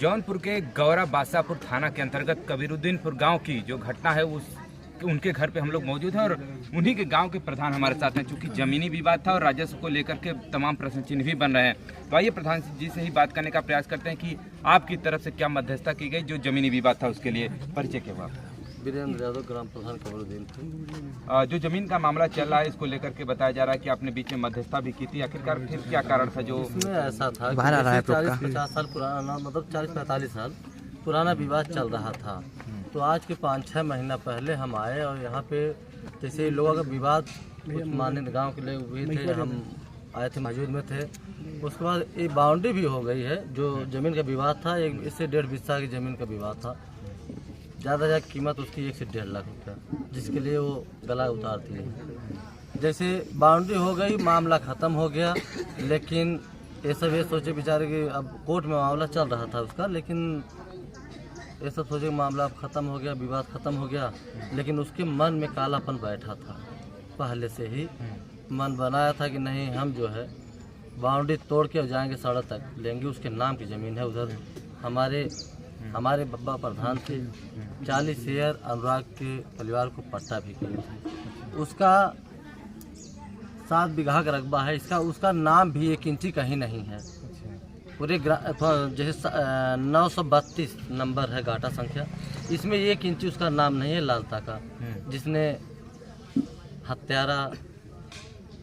जौनपुर के गौरा बादशाहपुर थाना के अंतर्गत कबीरुद्दीनपुर गांव की जो घटना है उनके घर पे हम लोग मौजूद हैं और उन्हीं के गांव के प्रधान हमारे साथ हैं। चूंकि जमीनी विवाद था और राजस्व को लेकर के तमाम प्रश्न चिन्ह भी बन रहे हैं, तो आइए प्रधान जी से ही बात करने का प्रयास करते हैं कि आपकी तरफ से क्या मध्यस्थता की गई जो जमीनी विवाद था उसके लिए। परिचय के बाद वीरेंद्र यादव, ग्राम प्रधान कबीरुद्दीनपुर। जो जमीन का मामला चल रहा है इसको लेकर के बताया जा रहा है कि आपने बीच में मध्यस्थता भी की थी, आखिरकार फिर क्या कारण था जो इसमें ऐसा था? 40-50 साल पुराना, मतलब 40-45 साल पुराना विवाद चल रहा था। तो आज के 5-6 महीना पहले हम आए और यहाँ पे जैसे लोगों का विवाद कुछ मान्य गाँव के लोग हुए थे, हम आए थे, मौजूद में थे। उसके बाद एक बाउंड्री भी हो गई है। जो जमीन का विवाद था, एक इससे 1.5 बिस्सा की जमीन का विवाद था। ज़्यादा कीमत उसकी 1 से 1.5 लाख रुपया, जिसके लिए वो गला उतारती है। जैसे बाउंड्री हो गई, मामला ख़त्म हो गया। लेकिन ये सब ये सोचे बेचारे कि अब कोर्ट में मामला चल रहा था उसका, लेकिन ये सब सोचे मामला अब ख़त्म हो गया, विवाद ख़त्म हो गया। लेकिन उसके मन में कालापन बैठा था, पहले से ही मन बनाया था कि नहीं, हम जो है बाउंड्री तोड़ के जाएंगे, सड़क तक लेंगे। उसके नाम की ज़मीन है उधर। हमारे बब्बा प्रधान थे, 40 शेयर अनुराग के परिवार को पट्टा भी किए थे। उसका 7 बीघा का रकबा है। उसका नाम भी 1 इंची कहीं नहीं है। पूरे जैसे 932 नंबर है गाटा संख्या, इसमें 1 इंची उसका नाम नहीं है। लालता का, जिसने हत्यारा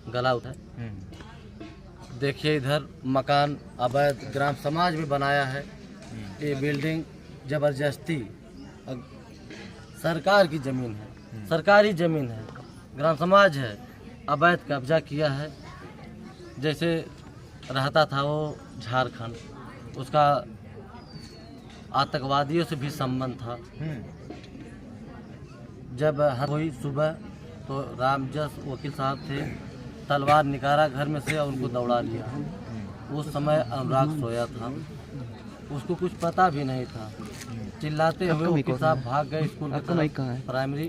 गला उठाया। देखिए इधर मकान अवैध ग्राम समाज में बनाया है। ये बिल्डिंग जबरदस्ती सरकार की ज़मीन है, सरकारी ज़मीन है, ग्राम समाज है, अवैध कब्जा किया है। जैसे रहता था वो झारखंड, उसका आतंकवादियों से भी संबंध था। जब हुई सुबह तो रामजस वकील साहब थे, तलवार निकाला घर में से और उनको दौड़ा लिया। उस समय अनुराग सोया था, उसको कुछ पता भी नहीं था। चिल्लाते हुए वकील साहब भाग गए स्कूल की तरफ, प्राइमरी,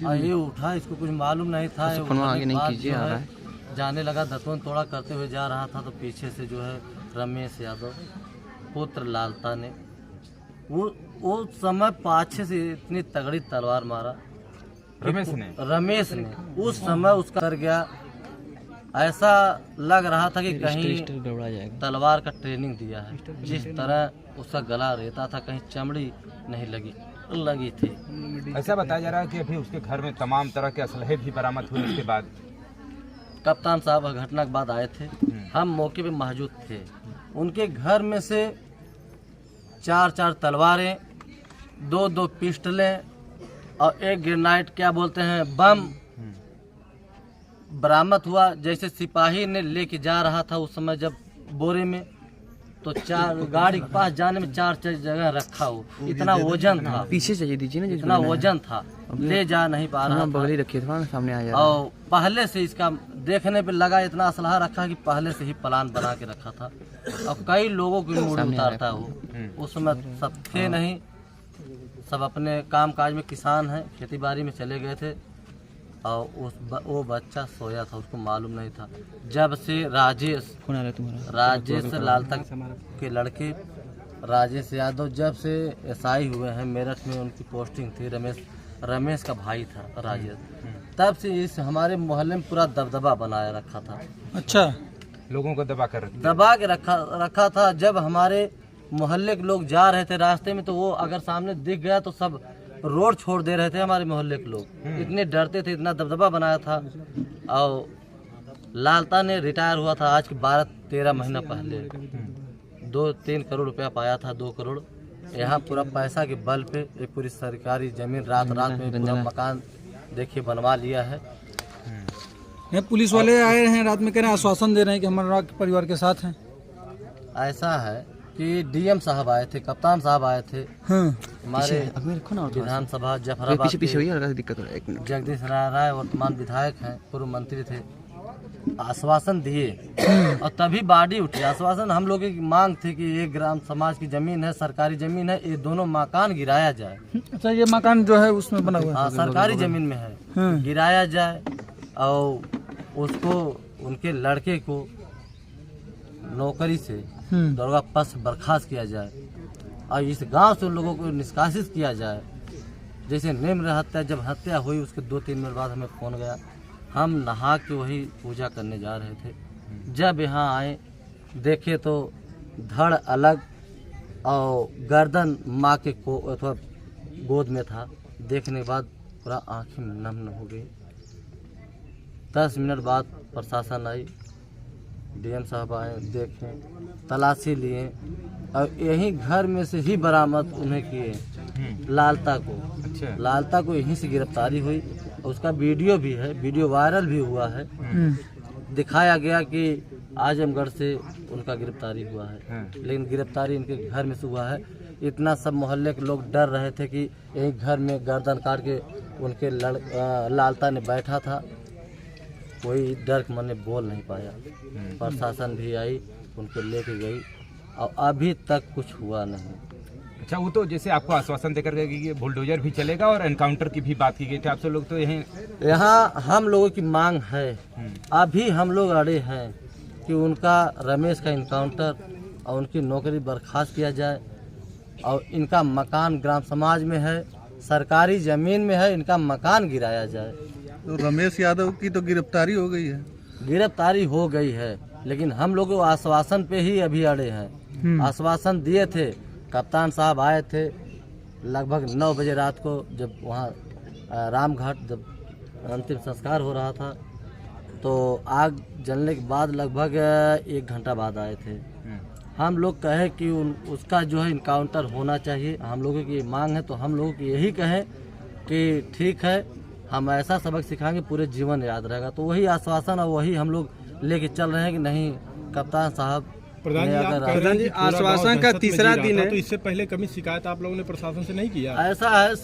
और ये उठा, इसको कुछ मालूम नहीं था। जाने लगा, दतवन तोड़ा करते हुए जा रहा था, तो पीछे से जो है रमेश यादव पुत्र लालता ने वो समय पाछे से इतनी तगड़ी तलवार मारा रमेश ने। उस समय उसका कर गया, ऐसा लग रहा था कि कहीं तलवार का ट्रेनिंग दिया है। जिस तरह उसका गला रहता था, कहीं चमड़ी नहीं लगी थी। ऐसा बताया जा रहा है कि अभी उसके घर में तमाम तरह के असलहे भी बरामद हुए। उसके बाद कप्तान साहब घटना के बाद आए थे, हम मौके पे मौजूद थे। उनके घर में से 4 तलवारें, 2 पिस्टलें और 1 ग्रेनाइट, क्या बोलते हैं, बम बरामद हुआ। जैसे सिपाही ने लेके जा रहा था उस समय, जब बोरे में, तो 4 गाड़ी के पास जाने में 4 जगह रखा हो। इतना वजन था, पीछे चाहिए दीजिए ना, इतना वजन था, ले जा नहीं पा रहा था। रखिए था सामने आ जा रहा। और पहले से इसका देखने पे लगा इतना असलहा रखा कि पहले से ही प्लान बना के रखा था। और कई लोगों की मूड उतारता हो। उस समय सब थे नहीं, सब अपने काम काज में किसान हैं, खेती बाड़ी में चले गए थे। और वो बच्चा सोया था, उसको मालूम नहीं था। जब से राजेश लालता के लड़के राजेश यादव जब से एसआई हुए हैं, मेरठ में उनकी पोस्टिंग थी। रमेश का भाई था राजेश, तब से इस हमारे मोहल्ले में पूरा दबदबा बनाया रखा था। अच्छा, लोगों को दबा के रखा था। जब हमारे मोहल्ले के लोग जा रहे थे रास्ते में, तो वो अगर सामने दिख गया तो सब रोड छोड़ दे रहे थे। हमारे मोहल्ले के लोग इतने डरते थे, इतना दबदबा बनाया था। और लालता ने रिटायर हुआ था आज के 12-13 महीना पहले। 2-3 करोड़ रुपया पाया था, 2 करोड़। यहाँ पूरा पैसा के बल पे एक पूरी सरकारी जमीन रात में पूरा मकान देखिए बनवा लिया है। पुलिस वाले आए हैं रात में, कह रहे हैं, आश्वासन दे रहे हैं कि हम अनुराग के परिवार के साथ हैं। ऐसा है कि डीएम साहब आए थे, कप्तान साहब आए थे, हमारे विधानसभा जफराबाद जगदीश राय वर्तमान विधायक हैं, पूर्व मंत्री थे। आश्वासन दिए और तभी बाडी उठी। आश्वासन हम लोगों की मांग थी कि ये ग्राम समाज की जमीन है, सरकारी जमीन है, ये दोनों मकान गिराया जाए। अच्छा, ये मकान जो है उसमें बना हुआ है? हाँ, सरकारी जमीन में है, गिराया जाए और उसको, उनके लड़के को नौकरी से दरोगा पद से बर्खास्त किया जाए और इस गांव से उन लोगों को निष्कासित किया जाए। जैसे निम्र हत्या, जब हत्या हुई उसके 2-3 मिनट बाद हमें फ़ोन गया, हम नहा के वही पूजा करने जा रहे थे। जब यहाँ आए देखे तो धड़ अलग और गर्दन माँ के को अथवा गोद में था। देखने के बाद पूरा आँखें नम हो गई। 10 मिनट बाद प्रशासन आई, डीएम साहब आए, देखें, तलाशी लिए और यही घर में से ही बरामद उन्हें किए लालता को। अच्छा। लालता को यहीं से गिरफ्तारी हुई और उसका वीडियो भी है, वीडियो वायरल भी हुआ है। दिखाया गया कि आजमगढ़ से उनका गिरफ्तारी हुआ है, लेकिन गिरफ्तारी इनके घर में से हुआ है। इतना सब मोहल्ले के लोग डर रहे थे कि यही घर में गर्दन काट के उनके लालता ने बैठा था। कोई डर के मन में बोल नहीं पाया। प्रशासन भी आई, उनको लेके गई और अभी तक कुछ हुआ नहीं। अच्छा, वो तो जैसे आपको आश्वासन देकर गए कि बुलडोजर भी चलेगा और एनकाउंटर की भी बात की गई थी, आप सब लोग तो यहाँ हम लोगों की मांग है, अभी हम लोग अड़े हैं कि उनका रमेश का इनकाउंटर और उनकी नौकरी बर्खास्त किया जाए और इनका मकान ग्राम समाज में है, सरकारी ज़मीन में है, इनका मकान गिराया जाए। तो रमेश यादव की तो गिरफ्तारी हो गई है। गिरफ्तारी हो गई है, लेकिन हम लोग आश्वासन पे ही अभी अड़े हैं। आश्वासन दिए थे, कप्तान साहब आए थे लगभग 9 बजे रात को, जब वहाँ रामघाट जब अंतिम संस्कार हो रहा था तो आग जलने के बाद लगभग 1 घंटा बाद आए थे। हम लोग कहे कि उसका जो है इनकाउंटर होना चाहिए। हम लोगों की मांग है, तो हम लोगों की यही कहें कि ठीक है, हम ऐसा सबक सिखाएंगे पूरे जीवन याद रहेगा। तो वही आश्वासन और वही हम लोग लेके चल रहे हैं कि नहीं, कप्तान साहब प्रधान जी आश्वासन का तीसरा दिन है, तो इससे पहले कभी शिकायत आप लोगों ने प्रशासन से नहीं किया? ऐसा है,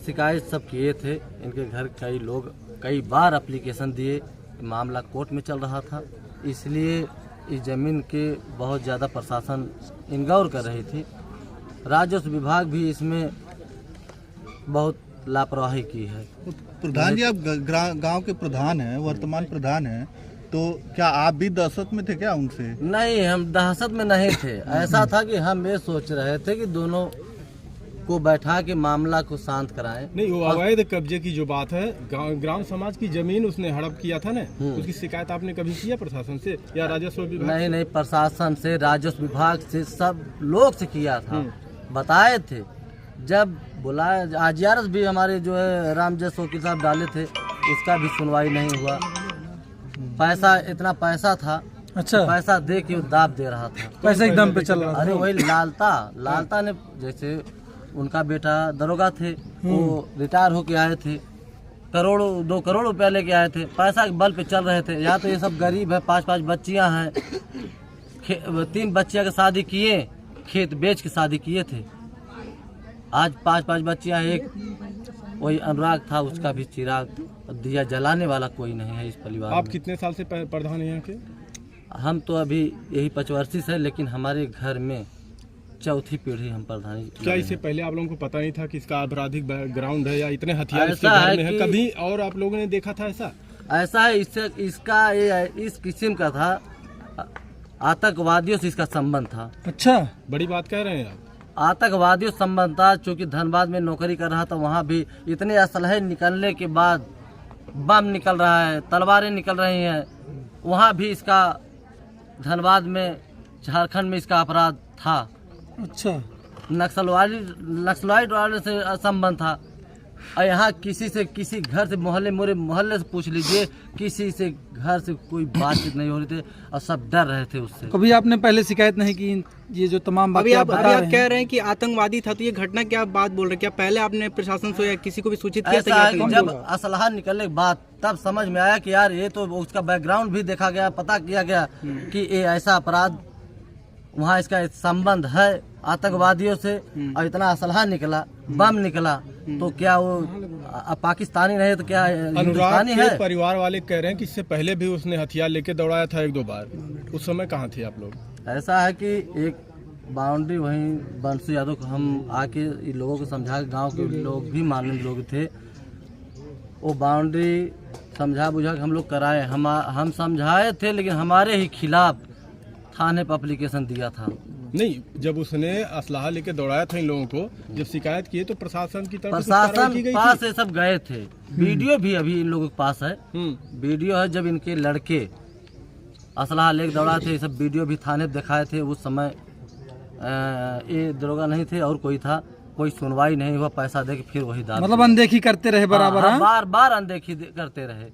शिकायत सब किए थे। इनके घर कई लोग कई बार एप्लीकेशन दिए, मामला कोर्ट में चल रहा था, इसलिए इस जमीन के बहुत ज़्यादा प्रशासन इनगौर कर रही थी। राजस्व विभाग भी इसमें बहुत लापरवाही की है। प्रधान जी, आप गांव के प्रधान हैं, वर्तमान प्रधान हैं, तो क्या आप भी दहशत में थे क्या उनसे? नहीं, हम दहशत में नहीं थे। ऐसा था कि हम ये सोच रहे थे कि दोनों को बैठा के मामला को शांत कराएं। नहीं, वो अवैध कब्जे की जो बात है, ग्राम समाज की जमीन उसने हड़प किया था ना, उसकी शिकायत आपने कभी किया प्रशासन से या राजस्व विभाग? नहीं, प्रशासन से, राजस्व विभाग से, सब लोग से किया था, बताए थे। जब बुलाया, आजीआरएस भी हमारे जो है रामजस वकील साहब डाले थे, उसका भी सुनवाई नहीं हुआ। पैसा, इतना पैसा था, अच्छा, पैसा दे के दाब दे रहा था, पैसा एकदम पे चल रहा था। अरे वही लालता ने, जैसे उनका बेटा दरोगा थे, वो रिटायर होके आए थे, 2 करोड़ रुपया लेके आए थे, पैसा के बल पे चल रहे थे। यहाँ तो ये सब गरीब है, 5 बच्चियाँ हैं, 3 बच्चियाँ की शादी किए, खेत बेच के शादी किए थे। आज 5 बच्चियाँ, एक वही अनुराग था, उसका भी चिराग दिया जलाने वाला कोई नहीं है इस परिवार में। आप कितने साल से प्रधान हैं यहाँ के? हम तो अभी यही 5 वर्षीय है, लेकिन हमारे घर में 4थी पीढ़ी हम प्रधानी। क्या इससे पहले आप लोगों को पता नहीं था कि इसका आपराधिक बैकग्राउंड है या इतने हथियार इसके घर में है? कभी और आप लोगों ने देखा था ऐसा? ऐसा है, इसका इस किस्म का था, आतंकवादियों से इसका संबंध था। अच्छा, बड़ी बात कह रहे हैं आप। आतंकवादियों से संबंध था, चूँकि धनबाद में नौकरी कर रहा था, वहाँ भी इतने असलहे निकलने के बाद बम निकल रहा है, तलवारें निकल रही हैं, वहाँ भी इसका धनबाद में, झारखंड में इसका अपराध था। अच्छा, नक्सलवादी वाले से संबंध था। और यहाँ किसी से, किसी घर से, मोहल्ले से पूछ लीजिए, किसी से घर से कोई बातचीत नहीं हो रही थी और सब डर रहे थे उससे। कभी आपने पहले शिकायत नहीं की? ये जो तमाम बातें आप कह रहे हैं कि आतंकवादी था, तो ये घटना क्या बात बोल रहे हैं? क्या पहले आपने प्रशासन से या किसी को भी सूचित किया था? जब असलहा निकलने के बाद तब समझ में आया कि यार ये तो, उसका बैकग्राउंड भी देखा गया, पता किया गया कि ये ऐसा अपराध, वहाँ इसका संबंध है आतंकवादियों से, और इतना असलहा निकला, बम निकला, तो क्या वो पाकिस्तानी रहे तो क्या हिंदुस्तानी है? परिवार वाले कह रहे हैं कि इससे पहले भी उसने हथियार लेके दौड़ाया था 1-2 बार। उस समय कहाँ थे आप लोग? ऐसा है कि एक बाउंड्री वहीं बंसी यादव को हम आके इन लोगों को समझा, गांव के लोग भी मानने लोग थे, वो बाउंड्री समझा बुझा के हम लोग कराए, हम समझाए थे, लेकिन हमारे ही खिलाफ थाने पर एप्लीकेशन दिया था नहीं, जब उसने असलाहा लेके दौड़ाया था इन लोगों को, जब शिकायत की तो प्रशासन की तरफ से कार्रवाई प्रशासन की गई पास थी? ये सब गए थे, वीडियो भी अभी इन लोगों के पास है। वीडियो है जब इनके लड़के असलाहा लेके दौड़ा थे, ये सब वीडियो भी थाने पे दिखाए थे। उस समय ये दरोगा नहीं थे और कोई था, कोई सुनवाई नहीं हुआ, पैसा दे के फिर वही दारू मतलब अनदेखी करते रहे बराबर। हाँ? बार बार अनदेखी करते रहे।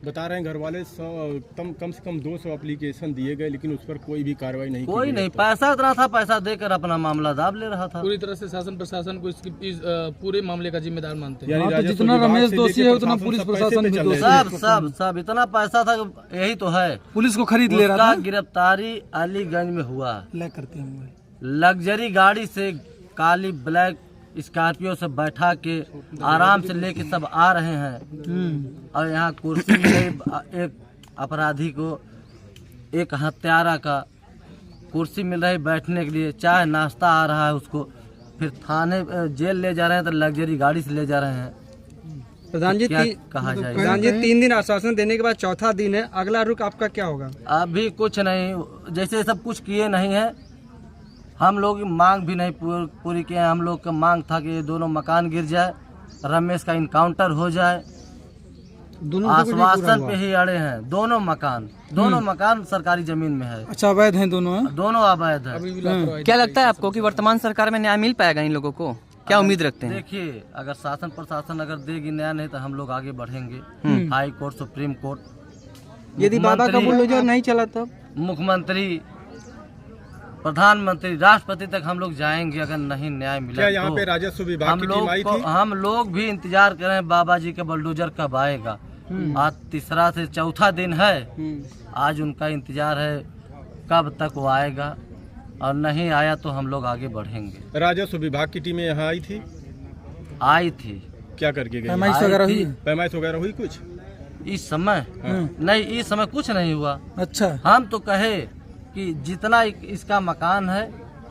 बता रहे हैं घर वाले कम से कम 200 एप्लीकेशन दिए गए, लेकिन उस पर कोई भी कार्रवाई नहीं कोई की गई। नहीं, पैसा इतना था, पैसा देकर अपना मामला दाब ले रहा था। पूरी तरह से शासन प्रशासन को इस पूरे मामले का जिम्मेदार मानते हैं। यानी हाँ, तो राजस्व जितना विभाग रमेश से दोषी लेके है उतना प्रशासन पुलिस सब पैसे प्रशासन पे भी चल दोषी रहे है। सब इतना पैसा था, यही तो है। पुलिस को खरीद ले रहा उसका था। गिरफ्तारी अलीगंज में हुआ। ले करते हैं लग्जरी गाड़ी से काली ब्लैक स्कॉर्पियो से बैठा के आराम से लेके सब आ रहे हैं। और यहाँ कुर्सी में एक अपराधी को, एक हत्यारा का कुर्सी मिल रही बैठने के लिए, चाय नाश्ता आ रहा है उसको, फिर थाने जेल ले जा रहे हैं तो लग्जरी गाड़ी से ले जा रहे हैं। प्रधान जी, क्या कहा जाए? प्रधान जी 3 दिन आश्वासन देने के बाद चौथा दिन है, अगला रुख आपका क्या होगा? अभी कुछ नहीं, जैसे सब कुछ किए नहीं है। हम लोग की मांग भी नहीं पूरी किए हैं। हम लोग का मांग था कि ये दोनों मकान गिर जाए, रमेश का इनकाउंटर हो जाए। आश्वासन पे ही अड़े हैं। दोनों मकान सरकारी जमीन में है। अच्छा, अवैध हैं दोनों। हैं? दोनों अवैध है। क्या लगता है आपको कि वर्तमान सरकार में न्याय मिल पाएगा इन लोगों को? क्या उम्मीद रखते हैं? देखिए, अगर शासन प्रशासन अगर देगी न्याय, नहीं तो हम लोग आगे बढ़ेंगे। High court, supreme court. यदि बाबा का बुलडोजर नहीं चला तब? मुख्यमंत्री, प्रधानमंत्री, राष्ट्रपति तक हम लोग जाएंगे अगर नहीं न्याय मिला। क्या यहाँ पे राजस्व विभाग की टीम आई थी? हम लोग भी इंतजार कर रहे हैं बाबा जी का बुलडोजर कब आएगा। आज तीसरा से चौथा दिन है, आज उनका इंतजार है कब तक वो आएगा, और नहीं आया तो हम लोग आगे बढ़ेंगे। राजस्व विभाग की टीमें यहाँ आई थी? आई थी। क्या करके गई? पैमाइश वगैरह हुई? पैमाइश वगैरह हुई कुछ? इस समय नहीं, इस समय कुछ नहीं हुआ। अच्छा, हम तो कहे कि जितना इसका मकान है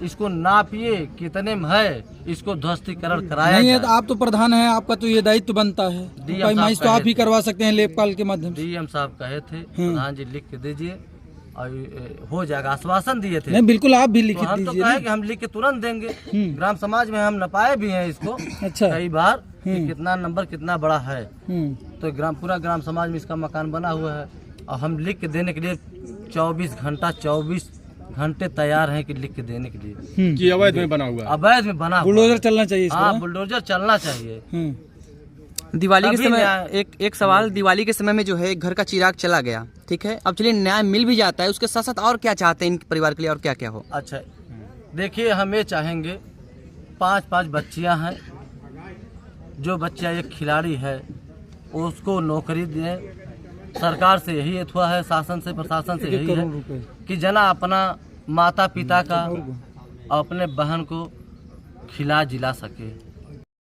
इसको नापिए, कितने में है, इसको ध्वस्तीकरण कराया नहीं है जाए। तो आप तो प्रधान हैं, आपका तो ये दायित्व बनता है। डीएम पैमाइश तो साहब आप ही करवा सकते हैं लेखपाल के माध्यम से। डीएम साहब कहे थे, प्रधान जी लिख के दीजिए और हो जाएगा, आश्वासन दिए थे। नहीं, बिल्कुल आप भी तो लिखित हम तो दीजिए कहे ना। कि हम लिख के तुरंत देंगे। ग्राम समाज में हम नपाए भी हैं इसको अच्छा। कई बार कि कितना नंबर कितना बड़ा है। हम्म। तो पूरा ग्राम समाज में इसका मकान बना हुआ है, और हम लिख के देने के लिए 24 घंटे तैयार हैं कि लिख के देने के लिए। कि अवैध में बना हुआ है? अवैध में बना हुआ बुलडोजर है। चलना चाहिए इस हाँ, पर। बुलडोजर चलना चाहिए। दिवाली के तभी समय न्याय- एक सवाल, दिवाली के समय में जो है एक घर का चिराग चला गया, ठीक है, अब चलिए न्याय मिल भी जाता है, उसके साथ साथ और क्या चाहते हैं इन परिवार के लिए और क्या क्या हो? अच्छा, देखिए, हम ये चाहेंगे 5 बच्चियां हैं, जो बच्चा एक खिलाड़ी है उसको नौकरी दें। सरकार से यही हुआ है, शासन से, प्रशासन से यही है कि जना अपना माता पिता का, अपने बहन को खिला जिला सके।